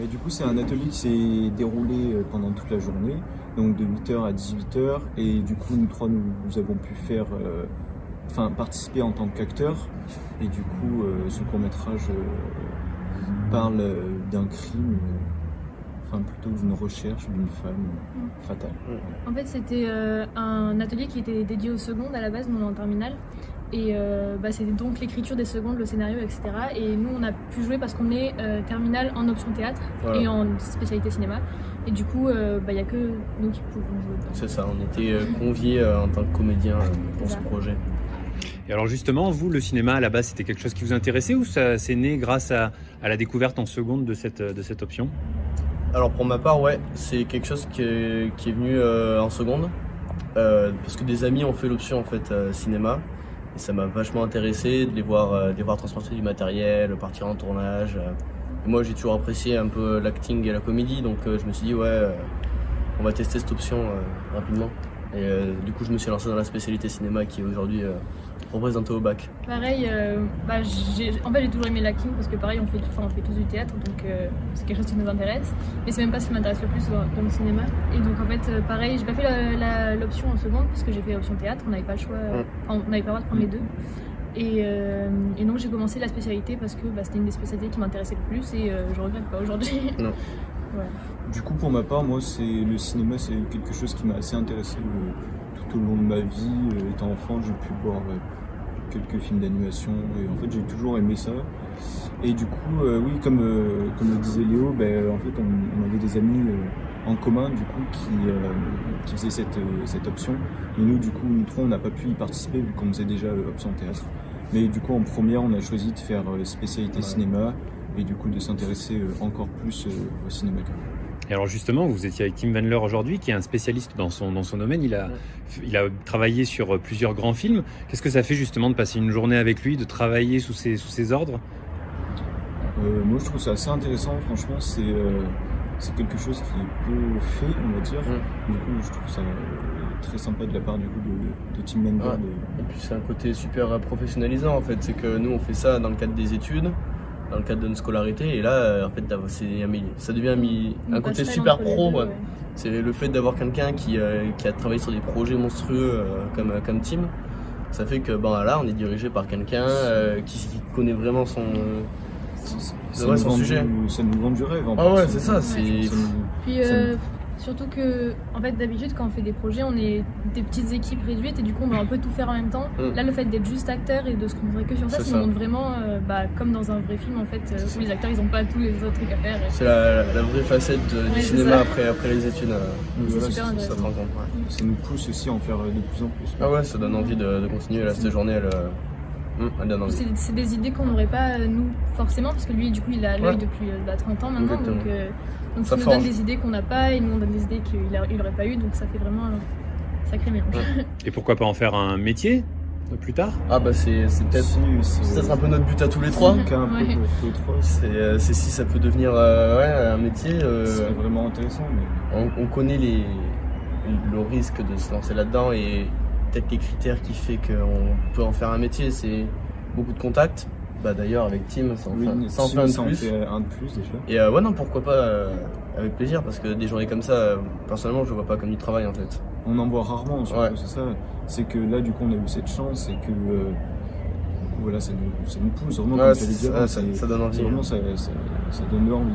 Et du coup, c'est un atelier qui s'est déroulé pendant toute la journée, donc de 8h à 18h. Et du coup, nous trois, nous avons pu faire, participer en tant qu'acteurs. Et du coup, ce court-métrage parle d'un crime, plutôt d'une recherche d'une femme fatale. En fait, c'était un atelier qui était dédié aux secondes à la base, nous on est en terminale. Et c'était donc l'écriture des secondes, le scénario, etc. Et nous, on a pu jouer parce qu'on est terminale en option théâtre et en spécialité cinéma. Et du coup, il n'y a que nous qui pouvons jouer dedans. C'est ça, on était conviés en tant que comédien pour ce projet. Et alors justement, vous, le cinéma, à la base, c'était quelque chose qui vous intéressait ou ça s'est né grâce à la découverte en seconde de cette option ? Alors pour ma part, ouais, c'est quelque chose qui est venu en seconde. Parce que des amis ont fait l'option en fait cinéma. Et ça m'a vachement intéressé de les voir transporter du matériel, partir en tournage. Et moi j'ai toujours apprécié un peu l'acting et la comédie, donc je me suis dit on va tester cette option rapidement. Et du coup je me suis lancé dans la spécialité cinéma qui est aujourd'hui représentée au bac. Pareil, j'ai toujours aimé l'acting parce que pareil on fait tous du théâtre, donc c'est quelque chose qui nous intéresse. Mais c'est même pas ce qui m'intéresse le plus dans le cinéma. Et donc en fait pareil, j'ai pas fait l'option en seconde parce que j'ai fait option théâtre, on n'avait pas le choix, on n'avait pas le droit de prendre les deux. Et donc j'ai commencé la spécialité parce que c'était une des spécialités qui m'intéressait le plus et je regrette pas aujourd'hui. Non. Ouais. Du coup, pour ma part, moi, le cinéma, c'est quelque chose qui m'a assez intéressé tout au long de ma vie. Étant enfant, j'ai pu voir quelques films d'animation et en fait, j'ai toujours aimé ça. Et du coup, oui, comme le disait Léo, en fait, on avait des amis en commun, du coup, qui faisaient cette option. Et nous, du coup, nous trois, on n'a pas pu y participer vu qu'on faisait déjà option théâtre. Mais du coup, en première, on a choisi de faire spécialité cinéma et du coup de s'intéresser encore plus au cinéma. Et alors justement, vous étiez avec Tim Wendler aujourd'hui, qui est un spécialiste dans son domaine. Il a travaillé sur plusieurs grands films. Qu'est-ce que ça fait justement de passer une journée avec lui, de travailler sous ses ordres ? Moi, je trouve ça assez intéressant. Franchement, c'est quelque chose qui est peu fait, on va dire. Du coup, je trouve ça très sympa de la part du coup de Tim Wendler. Ouais. Et puis c'est un côté super professionnalisant en fait. C'est que nous, on fait ça dans le cadre des études, dans le cadre de notre scolarité, et là en fait ça devient un côté super pro. Deux, ouais. C'est le fait d'avoir quelqu'un qui a travaillé sur des projets monstrueux comme Tim. Ça fait que là on est dirigé par quelqu'un qui connaît vraiment son sujet. Ça nous vend du rêve. Ouais, c'est ça. Puis surtout que en fait d'habitude quand on fait des projets on est des petites équipes réduites et du coup on va un peu tout faire en même temps. Là le fait d'être juste acteur et de se concentrer que sur ça nous montre vraiment comme dans un vrai film en fait où les acteurs ils ont pas tous les autres trucs à faire. C'est la vraie facette du cinéma après les études. C'est super intéressant. Ça nous pousse aussi à en faire de plus en plus. Ah ouais, ça donne envie de continuer. Là cette journée elle donne envie. C'est des idées qu'on n'aurait pas nous forcément parce que lui du coup il a l'œil depuis 30 ans maintenant. Donc ça nous donne des idées qu'on n'a pas et nous on donne des idées qu'il n'aurait pas eu, donc ça fait vraiment un sacré mélange. Et pourquoi pas en faire un métier plus tard ? C'est peut-être un peu notre but à tous les trois. C'est si ça peut devenir un métier. C'est vraiment intéressant. Mais... On connaît le risque de se lancer là-dedans et peut-être les critères qui fait qu'on peut en faire un métier, c'est beaucoup de contacts. D'ailleurs avec Tim, ça en fait un de plus déjà. Et pourquoi pas avec plaisir parce que des journées comme ça, personnellement je le vois pas comme du travail en fait. On en voit rarement, surtout, c'est ça. C'est que là du coup on a eu cette chance et que ça nous pousse vraiment. Ça donne envie. Vraiment, ça donne envie.